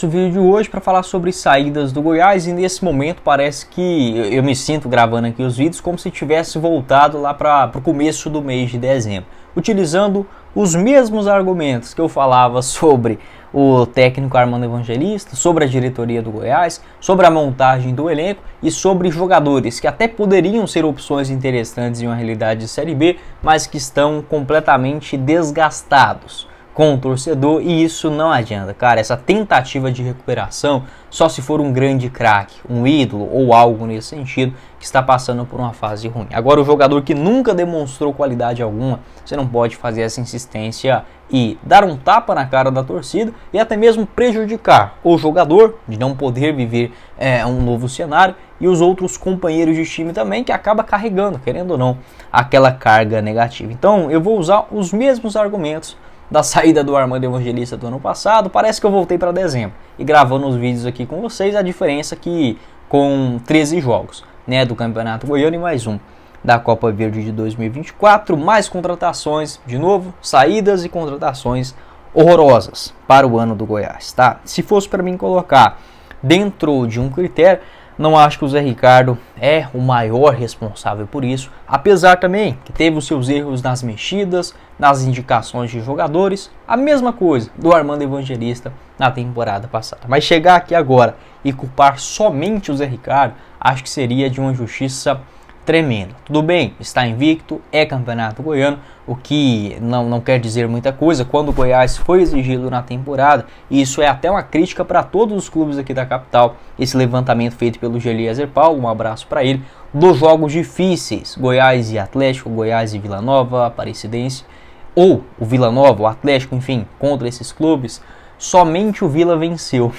O vídeo de hoje para falar sobre saídas do Goiás, e nesse momento parece que eu me sinto gravando aqui os vídeos como se tivesse voltado lá para o começo do mês de dezembro, utilizando os mesmos argumentos que eu falava sobre o técnico Armando Evangelista, sobre a diretoria do Goiás, sobre a montagem do elenco e sobre jogadores que até poderiam ser opções interessantes em uma realidade de Série B, mas que estão completamente desgastados com o torcedor, e isso não adianta, cara. Essa tentativa de recuperação só se for um grande craque, um ídolo ou algo nesse sentido que está passando por uma fase ruim. Agora, o jogador que nunca demonstrou qualidade alguma, você não pode fazer essa insistência e dar um tapa na cara da torcida e até mesmo prejudicar o jogador de não poder viver um novo cenário, e os outros companheiros de time também, que acaba carregando, querendo ou não, aquela carga negativa. Então eu vou usar os mesmos argumentos da saída do Armando Evangelista do ano passado. Parece que eu voltei para dezembro e gravando os vídeos aqui com vocês. A diferença é que com 13 jogos, né, do Campeonato Goiano e mais um da Copa Verde de 2024, mais contratações, de novo, saídas e contratações horrorosas para o ano do Goiás, tá? Se fosse para mim colocar dentro de um critério, não acho que o Zé Ricardo é o maior responsável por isso, apesar também que teve os seus erros nas mexidas, nas indicações de jogadores, a mesma coisa do Armando Evangelista na temporada passada. Mas chegar aqui agora e culpar somente o Zé Ricardo, acho que seria de uma injustiça tremenda. Tudo bem, está invicto, é campeonato goiano, o que não quer dizer muita coisa quando o Goiás foi exigido na temporada, e isso é até uma crítica para todos os clubes aqui da capital, esse levantamento feito pelo Geliezer Paulo, um abraço para ele, dos jogos difíceis, Goiás e Atlético, Goiás e Vila Nova, Aparecidense, ou o Vila Nova, o Atlético, enfim, contra esses clubes, somente o Vila venceu.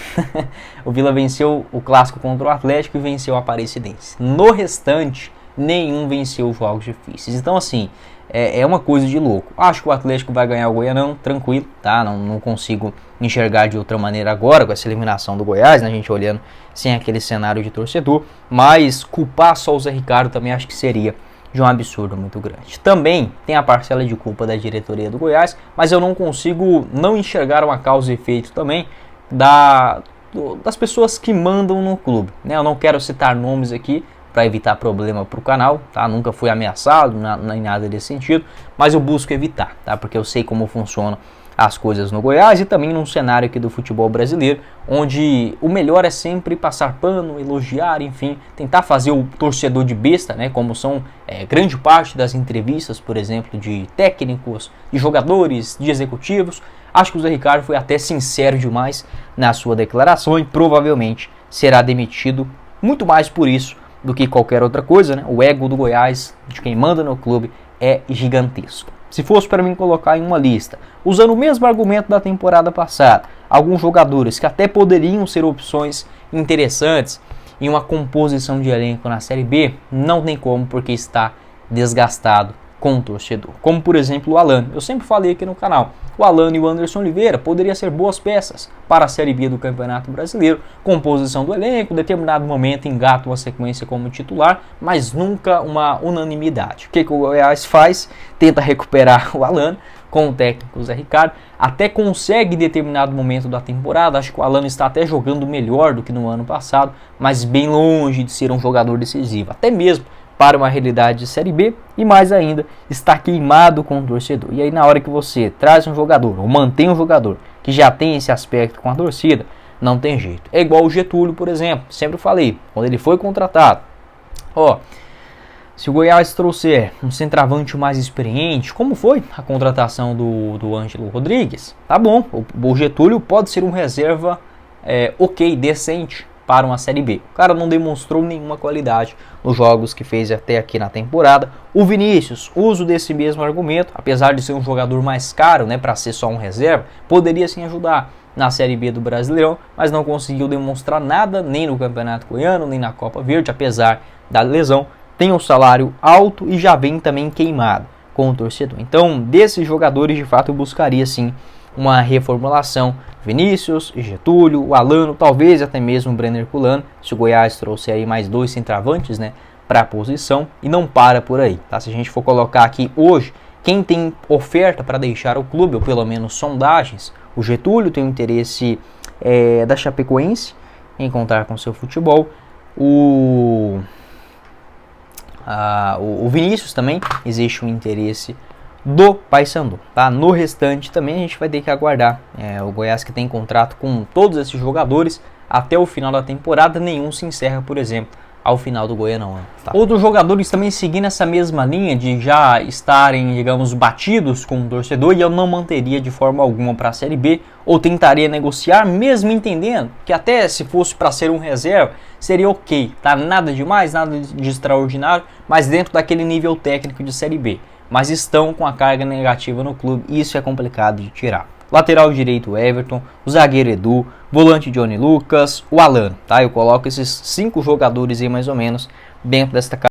O Vila venceu o clássico contra o Atlético e venceu o Aparecidense. No restante, nenhum venceu os jogos difíceis. Então, assim, é uma coisa de louco. Acho que o Atlético vai ganhar o Goianão, tranquilo, tá? Não consigo enxergar de outra maneira agora com essa eliminação do Goiás, né? A gente olhando sem aquele cenário de torcedor. Mas culpar só o Zé Ricardo também acho que seria de um absurdo muito grande. Também tem a parcela de culpa da diretoria do Goiás, mas eu não consigo não enxergar uma causa e efeito também das pessoas que mandam no clube, né? Eu não quero citar nomes aqui para evitar problema para o canal, tá? Nunca fui ameaçado, nem nada desse sentido, mas eu busco evitar, tá? Porque eu sei como funcionam as coisas no Goiás e também num cenário aqui do futebol brasileiro, onde o melhor é sempre passar pano, elogiar, enfim, tentar fazer o torcedor de besta, né? Como são grande parte das entrevistas, por exemplo, de técnicos, de jogadores, de executivos. Acho que o Zé Ricardo foi até sincero demais na sua declaração e provavelmente será demitido muito mais por isso do que qualquer outra coisa, né? O ego do Goiás, de quem manda no clube, é gigantesco. Se fosse para mim colocar em uma lista, usando o mesmo argumento da temporada passada, alguns jogadores que até poderiam ser opções interessantes em uma composição de elenco na Série B, não tem como, porque está desgastado com o torcedor. Como, por exemplo, o Alano. Eu sempre falei aqui no canal, o Alano e o Anderson Oliveira poderiam ser boas peças para a Série B do Campeonato Brasileiro, composição do elenco, em determinado momento engata uma sequência como titular, mas nunca uma unanimidade. O que o Goiás faz? Tenta recuperar o Alano com o técnico Zé Ricardo, até consegue em determinado momento da temporada. Acho que o Alano está até jogando melhor do que no ano passado, mas bem longe de ser um jogador decisivo, até mesmo para uma realidade de Série B, e mais ainda, está queimado com o torcedor. E aí, na hora que você traz um jogador, ou mantém um jogador que já tem esse aspecto com a torcida, não tem jeito. É igual o Getúlio, por exemplo, sempre falei, quando ele foi contratado, se o Goiás trouxer um centroavante mais experiente, como foi a contratação do Ângelo Rodrigues, tá bom, o Getúlio pode ser um reserva decente para uma Série B. O cara não demonstrou nenhuma qualidade nos jogos que fez até aqui na temporada. O Vinícius, uso desse mesmo argumento, apesar de ser um jogador mais caro, né, para ser só um reserva, poderia sim ajudar na Série B do Brasileirão, mas não conseguiu demonstrar nada, nem no Campeonato Goiano, nem na Copa Verde, apesar da lesão. Tem um salário alto e já vem também queimado com o torcedor. Então, desses jogadores, de fato, eu buscaria sim uma reformulação. Vinícius, Getúlio, o Alano, talvez até mesmo o Brenner Culano, se o Goiás trouxer aí mais dois centroavantes, né, para a posição, e não para por aí, tá? Se a gente for colocar aqui hoje, quem tem oferta para deixar o clube, ou pelo menos sondagens, o Getúlio tem um interesse da Chapecoense encontrar com seu futebol. O Vinícius também, existe um interesse do Paysandu, tá? No restante também a gente vai ter que aguardar. O Goiás, que tem contrato com todos esses jogadores até o final da temporada, nenhum se encerra, por exemplo, ao final do Goianão, tá? Outros jogadores também seguindo essa mesma linha de já estarem, digamos, batidos com o torcedor, e eu não manteria de forma alguma para a Série B, ou tentaria negociar, mesmo entendendo que até se fosse para ser um reserva, seria ok, tá? Nada demais, nada de extraordinário, mas dentro daquele nível técnico de Série B. Mas estão com a carga negativa no clube, e isso é complicado de tirar. Lateral direito Everton, o zagueiro Edu, volante Johnny Lucas, o Alan, tá? Eu coloco esses 5 jogadores aí mais ou menos dentro desta